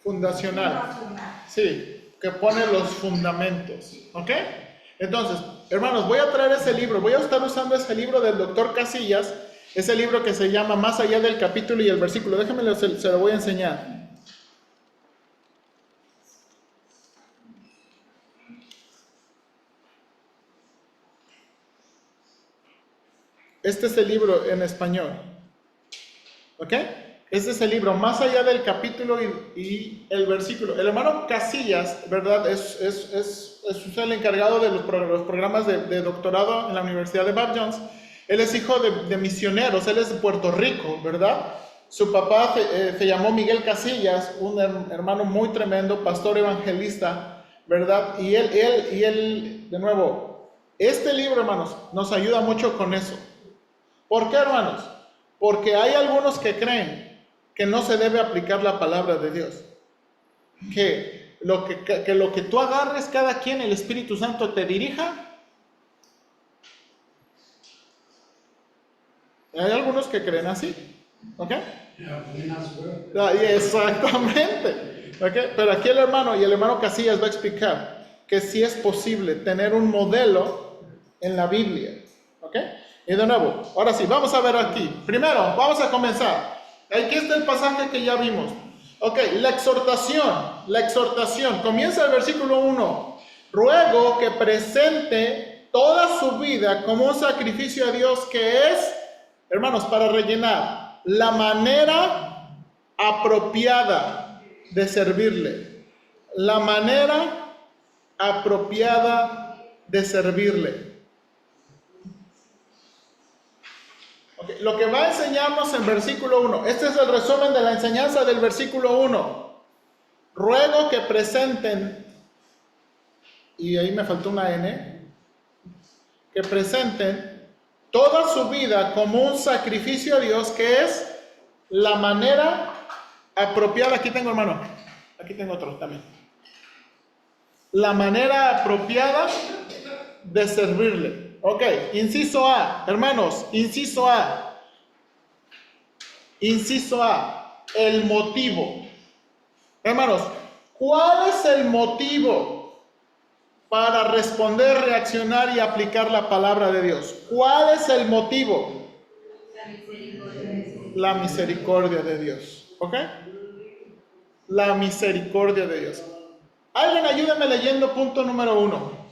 A: Fundacional. Sí, que pone los fundamentos, ¿ok? Entonces, hermanos, voy a traer ese libro, voy a estar usando ese libro del doctor Casillas, ese libro que se llama Más allá del capítulo y el versículo. Déjenme, se lo voy a enseñar. Este es el libro en español, ¿ok? Este es el libro, Más allá del capítulo y el versículo. El hermano Casillas, ¿verdad? Es el encargado de los programas de doctorado en la Universidad de Bob Jones. Él es hijo de misioneros, él es de Puerto Rico, ¿verdad? Su papá se llamó Miguel Casillas, un hermano muy tremendo, pastor evangelista, ¿verdad? Y él, de nuevo, este libro, hermanos, nos ayuda mucho con eso. ¿Por qué, hermanos? Porque hay algunos que creen que no se debe aplicar la palabra de Dios. Que lo que tú agarres, cada quien, el Espíritu Santo te dirija. Hay algunos que creen así, ¿ok? Exactamente, ¿ok? Pero aquí el hermano Casillas va a explicar que sí es posible tener un modelo en la Biblia, ¿ok? Y de nuevo, ahora sí, vamos a ver aquí. Primero, vamos a comenzar. Aquí está el pasaje que ya vimos. Ok, la exhortación. Comienza el versículo 1. Ruego que presente toda su vida como un sacrificio a Dios, que es, hermanos, para rellenar la manera apropiada de servirle. La manera apropiada de servirle. Okay, lo que va a enseñarnos en versículo 1, este es el resumen de la enseñanza del versículo 1. Ruego que presenten, y ahí me faltó una N, que presenten toda su vida como un sacrificio a Dios, que es la manera apropiada. Aquí tengo, hermano, aquí tengo otro también. La manera apropiada de servirle. Ok, inciso A, hermanos, inciso A, el motivo. Hermanos, ¿cuál es el motivo para responder, reaccionar y aplicar la palabra de Dios. ¿Cuál es el motivo? La misericordia de Dios. ¿Ok? La misericordia de Dios. Alguien ayúdame leyendo punto número 1.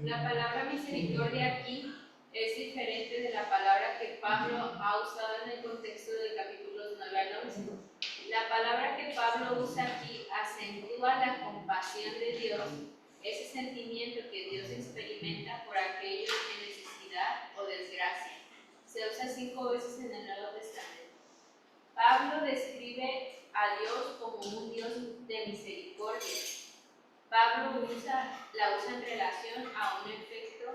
G: La palabra misericordia aquí es diferente de la palabra que Pablo ha usado en el contexto del capítulo 9 al 11. La palabra que Pablo usa aquí acentúa la compasión de Dios, ese sentimiento que Dios experimenta por aquellos en necesidad o desgracia. Se usa 5 veces en el Nuevo Testamento. Pablo describe a Dios como un Dios de misericordia. Pablo la usa en relación a un afecto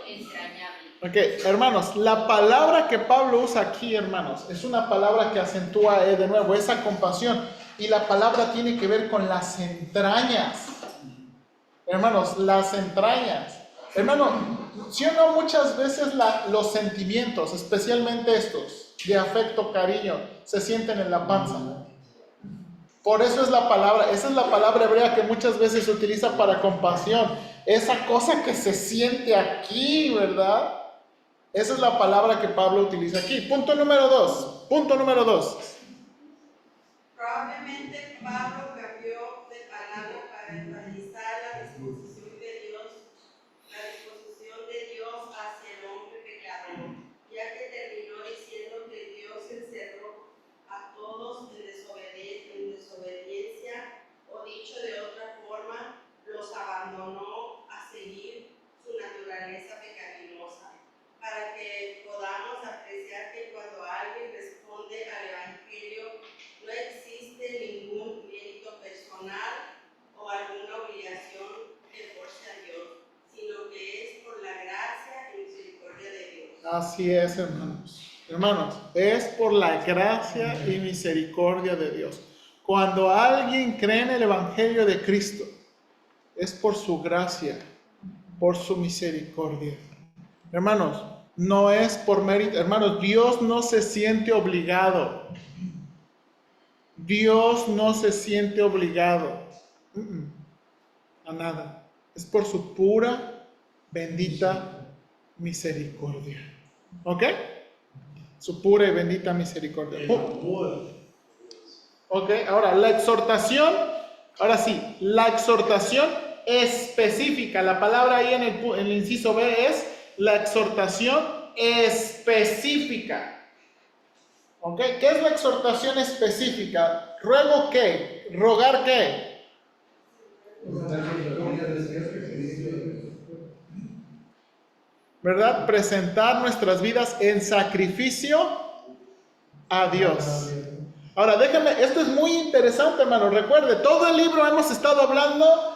G: entrañable.
A: Ok, hermanos, la palabra que Pablo usa aquí, hermanos, es una palabra que acentúa de nuevo esa compasión. Y la palabra tiene que ver con las entrañas. Hermanos, las entrañas. Hermano, ¿sí o no? Muchas veces los sentimientos, especialmente estos, de afecto, cariño, se sienten en la panza. Por eso es la palabra, esa es la palabra hebrea que muchas veces se utiliza para compasión. Esa cosa que se siente aquí, ¿verdad? Esa es la palabra que Pablo utiliza aquí. Punto número 2.
C: Probablemente Pablo cambió de palabra para enfatizar la disposición de Dios hacia el hombre pecador, ya que terminó diciendo que Dios encerró a todos en desobediencia, o dicho de otra forma, los abandonó a seguir su naturaleza pecaminosa, para que podamos apreciar que cuando alguien responde al Evangelio no existe ningún mérito personal o alguna obligación que force a Dios, sino que es por la gracia y misericordia de Dios.
A: Así es, hermanos. Hermanos, es por la gracia y misericordia de Dios. Cuando alguien cree en el Evangelio de Cristo, es por su gracia, por su misericordia. Hermanos, no es por mérito. Hermanos, Dios no se siente obligado. Dios no se siente obligado a nada. Es por su pura, bendita misericordia. ¿Ok? Su pura y bendita misericordia. Ok, ahora la exhortación. Ahora sí, la exhortación específica. La palabra ahí en el inciso B es la exhortación específica. ¿Ok? ¿Qué es la exhortación específica? ¿Ruego qué? ¿Rogar qué? ¿Verdad? Presentar nuestras vidas en sacrificio a Dios. Ahora, déjenme, esto es muy interesante, hermano. Recuerde, todo el libro hemos estado hablando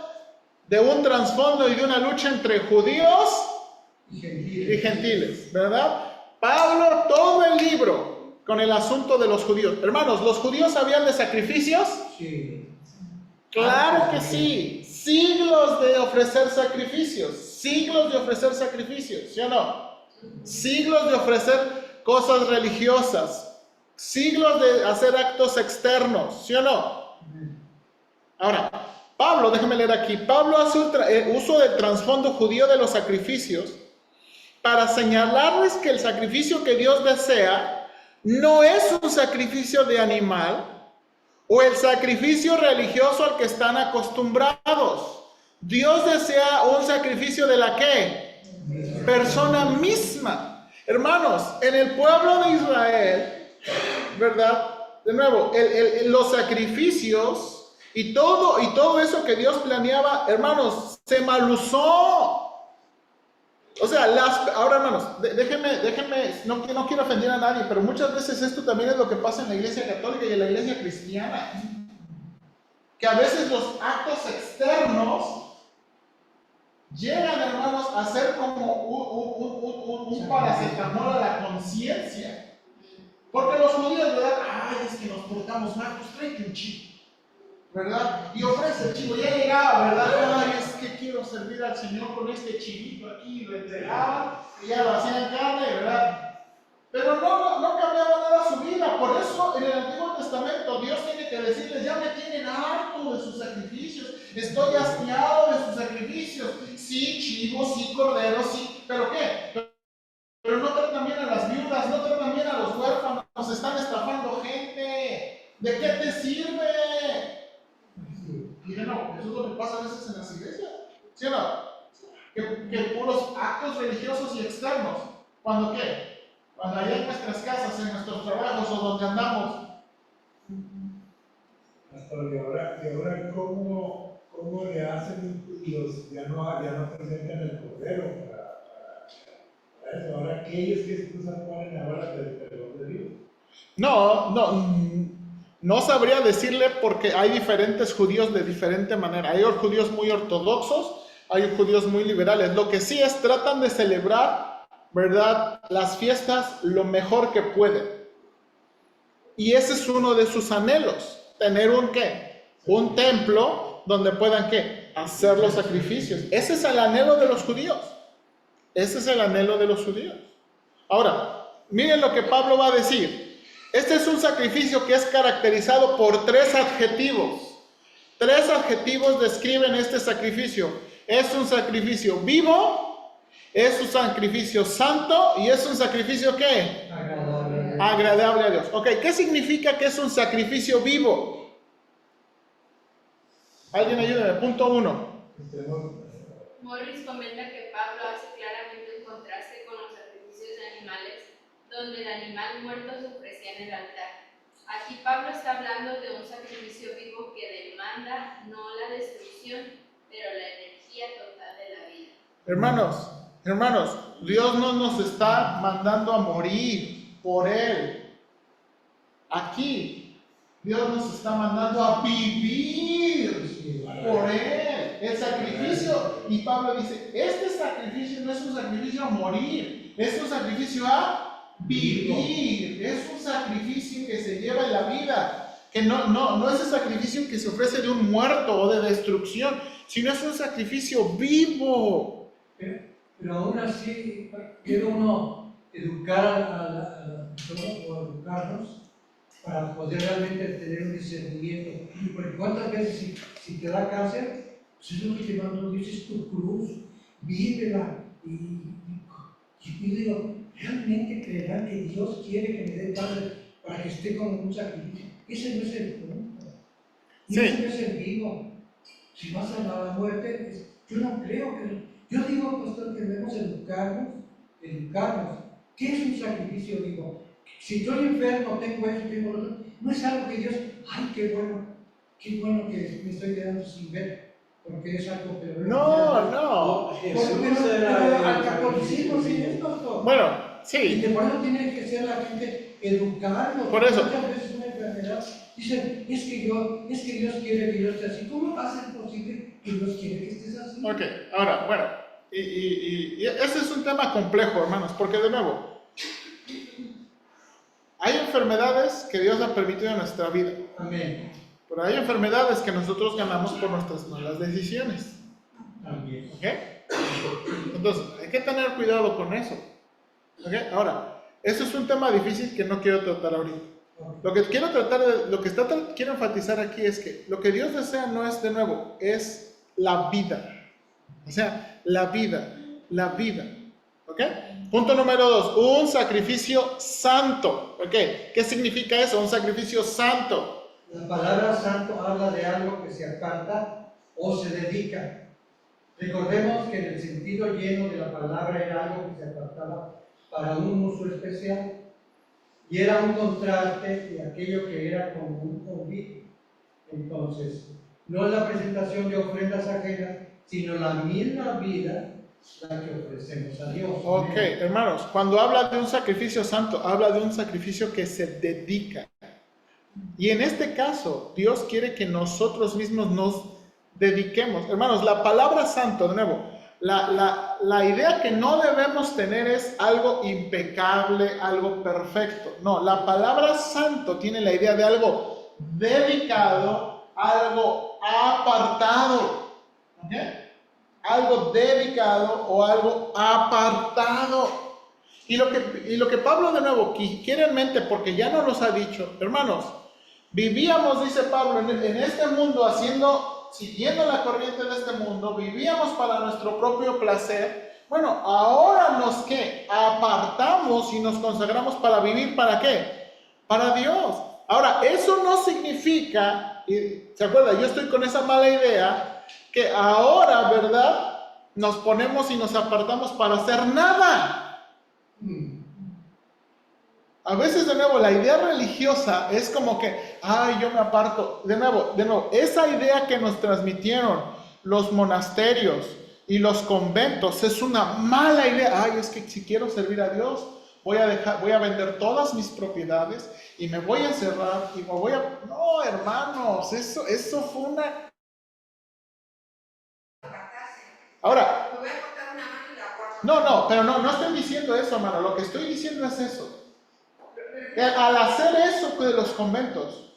A: de un trasfondo y de una lucha entre judíos y gentiles, ¿verdad? Pablo, todo el libro con el asunto de los judíos. Hermanos, ¿los judíos sabían de sacrificios?
D: Sí.
A: Claro que sí. Siglos de ofrecer sacrificios, ¿sí o no? Siglos de ofrecer cosas religiosas, siglos de hacer actos externos, ¿sí o no? Ahora, Pablo, déjame leer aquí, Pablo hace uso del trasfondo judío de los sacrificios para señalarles que el sacrificio que Dios desea no es un sacrificio de animal, o el sacrificio religioso al que están acostumbrados. Dios desea un sacrificio de la ¿qué? Persona misma. Hermanos, en el pueblo de Israel, ¿verdad? De nuevo, los sacrificios y todo eso que Dios planeaba, hermanos, se mal usó. O sea, ahora hermanos, déjenme, no quiero ofender a nadie, pero muchas veces esto también es lo que pasa en la iglesia católica y en la iglesia cristiana. Que a veces los actos externos llegan, hermanos, a ser como un paracetamol a la conciencia. Porque los judíos, ¿verdad? Ay, es que nos portamos mal, pues tráete un chivo, ¿verdad? Y ofrece el chivo, ya llegaba, ¿verdad? Ay, es que quiero servir al Señor con este chivito aquí, lo entregaban, y ya lo hacían carne, ¿verdad? Pero no cambiaba nada su vida, por eso en el Antiguo Testamento Testamento, Dios tiene que decirles, ya me tienen harto de sus sacrificios, estoy hastiado de sus sacrificios. Sí, chivos, sí, corderos, sí, ¿pero qué? Pero no tratan bien a las viudas, no tratan bien a los huérfanos, nos están estafando gente. ¿De qué te sirve? Y de nuevo, eso es lo que pasa a veces en las iglesias, ¿sí o no? Que puros actos religiosos y externos. ¿Cuándo qué? Cuando allá en nuestras casas, en nuestros trabajos o donde andamos.
D: Pastor, y ahora ¿cómo le hacen los ya no presentan el cordero para eso? Ahora aquellos que excusa ponen ahora del perdón de Dios.
A: No sabría decirle porque hay diferentes judíos de diferente manera. Hay judíos muy ortodoxos, hay judíos muy liberales. Lo que sí es, tratan de celebrar, ¿verdad?, las fiestas lo mejor que pueden. Y ese es uno de sus anhelos. Tener un templo donde puedan hacer los sacrificios. Ese es el anhelo de los judíos. Ese es el anhelo de los judíos. Ahora, miren lo que Pablo va a decir. Este es un sacrificio que es caracterizado por 3 adjetivos. 3 adjetivos describen este sacrificio. Es un sacrificio vivo, es un sacrificio santo y es un sacrificio ¿qué? Agradable a Dios. Ok, ¿qué significa que es un sacrificio vivo? Alguien ayúdame. Punto 1.
G: Morris comenta que Pablo hace claramente un contraste con los sacrificios de animales, donde el animal muerto se ofrecía en el altar. Aquí Pablo está hablando de un sacrificio vivo que demanda no la destrucción, pero la energía total de la vida.
A: Hermanos, Dios no nos está mandando a morir por Él. Aquí, Dios nos está mandando a vivir por Él. El sacrificio, y Pablo dice, este sacrificio no es un sacrificio a morir, es un sacrificio a vivir. Es un sacrificio que se lleva en la vida, que no es el sacrificio que se ofrece de un muerto o de destrucción, sino es un sacrificio vivo.
B: Pero aún así, quiere uno educar a la persona o educarnos para poder realmente tener un discernimiento. Porque cuántas veces si te da cáncer, pues es lo que te mandó Dios, es tu cruz, vívela. Y yo digo, ¿realmente creerán que Dios quiere que me dé cáncer para que esté como un sacrificio? Ese no es el punto.
A: Sí.
B: Ese no es el vivo. Si vas a la muerte, yo no creo que... Yo digo, pastor, que debemos educarnos. ¿Qué es un sacrificio vivo? Si estoy enfermo, tengo esto, tengo lo otro, no es algo que Dios, ay, qué bueno que me estoy quedando sin ver, porque es algo peor.
A: No.
B: Pero al catolicismo sí es, pastor.
A: Bueno,
B: Y
A: sí.
B: por eso tiene que ser la gente educarnos.
A: Por eso.
B: Muchas veces una enfermedad, dicen, es que Dios quiere que yo esté así. ¿Cómo va a ser posible que Dios quiere que estés así?
A: Ok, ahora, bueno, y ese es un tema complejo, hermanos, porque de nuevo, hay enfermedades que Dios ha permitido en nuestra vida.
B: Amén.
A: Pero hay enfermedades que nosotros ganamos por nuestras malas decisiones.
B: También.
A: ¿Ok? Entonces, hay que tener cuidado con eso. ¿Ok? Ahora, eso es un tema difícil que no quiero tratar ahorita. Lo que quiero quiero enfatizar aquí es que lo que Dios desea no es, de nuevo, es la vida. O sea, la vida. ¿Ok? Punto número 2, un sacrificio santo. ¿Ok? ¿Qué significa eso? Un sacrificio santo.
B: La palabra santo habla de algo que se aparta o se dedica. Recordemos que en el sentido lleno de la palabra era algo que se apartaba para un uso especial y era un contraste de aquello que era como un convite. Entonces, no es la presentación de ofrendas ajenas, sino la misma vida la que ofrecemos a Dios.
A: Ok, hermanos, cuando habla de un sacrificio santo, habla de un sacrificio que se dedica. Y en este caso, Dios quiere que nosotros mismos nos dediquemos. Hermanos, la palabra santo, de nuevo, la idea que no debemos tener es algo impecable, algo perfecto. No, la palabra santo tiene la idea de algo dedicado, algo apartado. ¿Ok? Algo dedicado o algo apartado. Y lo que Pablo de nuevo quiere en mente, porque ya nos los ha dicho, hermanos, Vivíamos, dice Pablo, en este mundo siguiendo la corriente de este mundo, vivíamos para nuestro propio placer. Bueno, ahora nos ¿qué? Apartamos y nos consagramos para vivir, ¿para qué? Para Dios. Ahora, eso no significa, y ¿se acuerda? Yo estoy con esa mala idea, que ahora, ¿verdad? Nos ponemos y nos apartamos para hacer nada. A veces, de nuevo, la idea religiosa es como que, ay, yo me aparto. De nuevo, esa idea que nos transmitieron los monasterios y los conventos es una mala idea. Ay, es que si quiero servir a Dios, voy a vender todas mis propiedades y me voy a encerrar y me voy a... No, hermanos, eso fue una... Ahora,
C: Me voy a cortar una mano y la corto.
A: no, pero no estoy diciendo eso, hermano. Lo que estoy diciendo es eso. Al hacer eso de los conventos,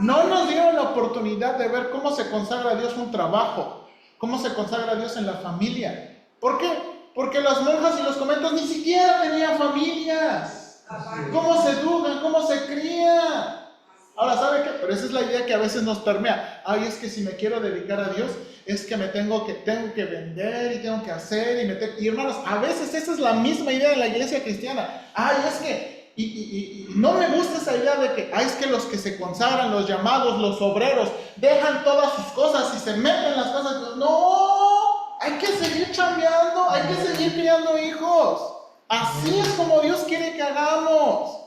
A: no nos dieron la oportunidad de ver cómo se consagra a Dios un trabajo, cómo se consagra a Dios en la familia. ¿Por qué? Porque las monjas y los conventos ni siquiera tenían familias. ¿Cómo se educan? ¿Cómo se crían? Ahora, ¿sabe qué? Pero esa es la idea que a veces nos permea. Ay, es que si me quiero dedicar a Dios, es que tengo que vender y tengo que hacer y hermanos, a veces esa es la misma idea de la iglesia cristiana. Ay, es que y no me gusta esa idea de que, ay, es que los que se consagran, los llamados, los obreros, dejan todas sus cosas y se meten en las cosas. No, hay que seguir chambeando, hay que seguir criando hijos. Así es como Dios quiere que hagamos.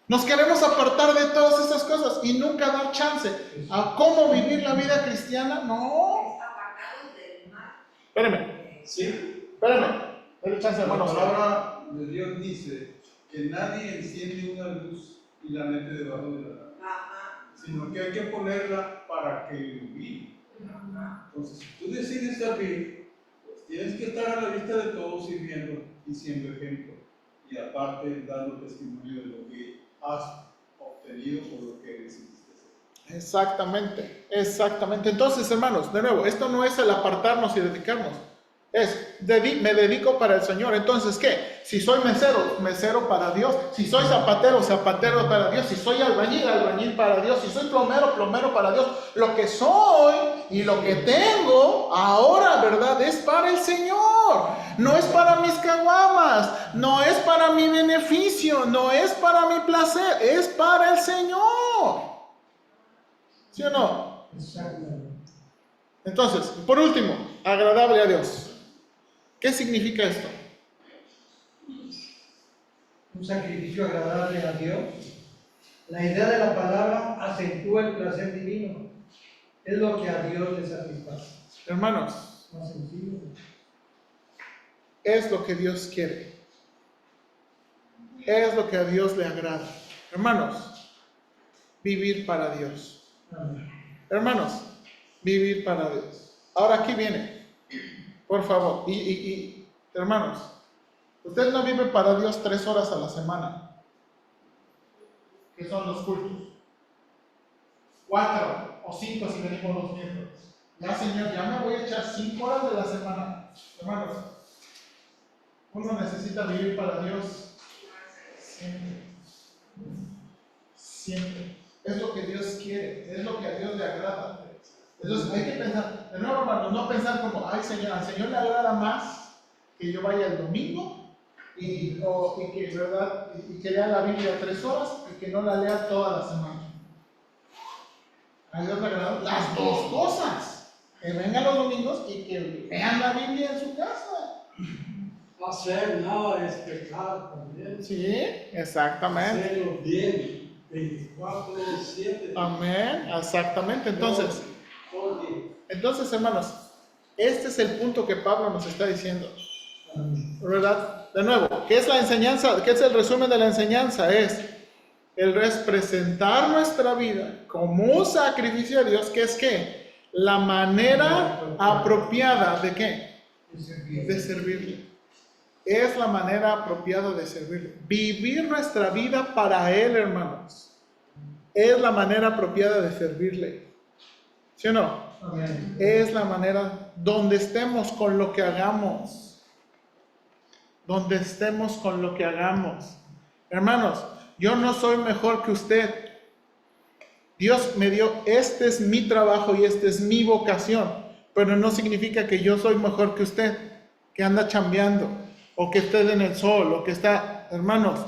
A: Nos queremos apartar de todas esas cosas y nunca dar chance a cómo vivir la vida cristiana. No.
C: Apartados del mal.
A: Espérame,
E: Sí.
A: dale chance,
H: La
A: hermanos.
H: palabra de Dios dice que nadie enciende una luz y la mete debajo de la cama,
C: Ajá.
H: sino que hay que ponerla para que ilumine. Entonces, si tú decides servir, pues tienes que estar a la vista de todos sirviendo y siendo ejemplo. Y aparte, dando testimonio de lo que has obtenido por lo que decidiste hacer.
A: Exactamente. Entonces, hermanos, de nuevo, esto no es el apartarnos y dedicarnos. Me dedico para el Señor. Entonces, ¿qué? Si soy mesero para Dios. Si soy zapatero para Dios. Si soy albañil para Dios. Si soy plomero para Dios. Lo que soy y lo que tengo ahora, ¿verdad? Es para el Señor. No es para mis caguamas. No es para mi beneficio. No es para mi placer. Es para el Señor. ¿Sí o no?
B: Exactamente.
A: Entonces, por último, agradable a Dios. ¿Qué significa esto?
B: Un sacrificio agradable a Dios. La idea de la palabra acentúa el placer divino. Es lo que a Dios le satisface.
A: Hermanos,
B: Más sencillo.
A: es lo que Dios quiere. Es lo que a Dios le agrada. Hermanos, vivir para Dios.
B: Amén.
A: Hermanos, vivir para Dios. Ahora aquí viene. Por favor, hermanos, usted no vive para Dios 3 horas a la semana, que son los cultos, 4 o 5 si venimos los miércoles. Ya, Señor, ya me voy a echar 5 horas de la semana. Hermanos, uno necesita vivir para Dios siempre. Es lo que Dios quiere, es lo que a Dios le agrada. Entonces hay que pensar, de nuevo, hermanos, no pensar como, ay, Señor, al Señor le agrada más que yo vaya el domingo y que lea la Biblia 3 horas y que no la lea toda la semana. A Dios le agrada las dos cosas, que vengan los domingos y que lean la Biblia en su casa.
E: Hacer nada es pecar también.
A: Sí, exactamente.
E: Hacerlo bien, 24/7.
A: Amén, exactamente. Entonces, hermanos, este es el punto que Pablo nos está diciendo, ¿verdad? De nuevo, ¿qué es la enseñanza? ¿Qué es el resumen de la enseñanza? Es presentar nuestra vida como un sacrificio a Dios, que es ¿qué? La manera apropiada de ¿qué? De servirle. Es la manera apropiada de servirle. Vivir nuestra vida para Él, hermanos, es la manera apropiada de servirle. ¿Sí o no?
B: Amén.
A: Es la manera donde estemos con lo que hagamos. Donde estemos con lo que hagamos. Hermanos, yo no soy mejor que usted. Dios me dio, este es mi trabajo y esta es mi vocación, pero no significa que yo soy mejor que usted, que anda chambeando, o que esté en el sol, o que está, hermanos,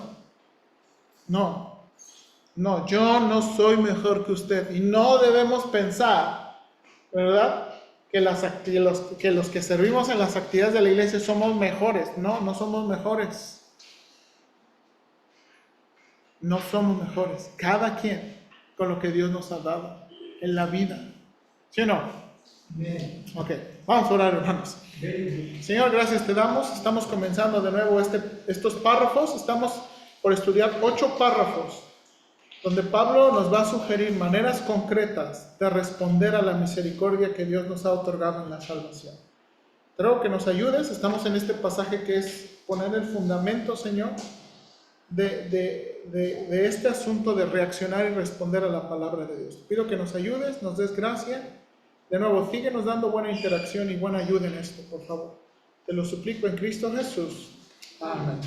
A: no, yo no soy mejor que usted, y no debemos pensar, ¿verdad?, que los que servimos en las actividades de la iglesia somos mejores. No somos mejores. No somos mejores. Cada quien con lo que Dios nos ha dado en la vida. ¿Sí o no?
D: Bien.
A: Ok, vamos a orar, hermanos.
D: Bien.
A: Señor, gracias te damos. Estamos comenzando de nuevo estos párrafos. Estamos por estudiar 8 párrafos donde Pablo nos va a sugerir maneras concretas de responder a la misericordia que Dios nos ha otorgado en la salvación. Te ruego que nos ayudes. Estamos en este pasaje que es poner el fundamento, Señor, de este asunto de reaccionar y responder a la palabra de Dios. Pido que nos ayudes, nos des gracia. De nuevo, síguenos dando buena interacción y buena ayuda en esto, por favor. Te lo suplico en Cristo Jesús. Amén.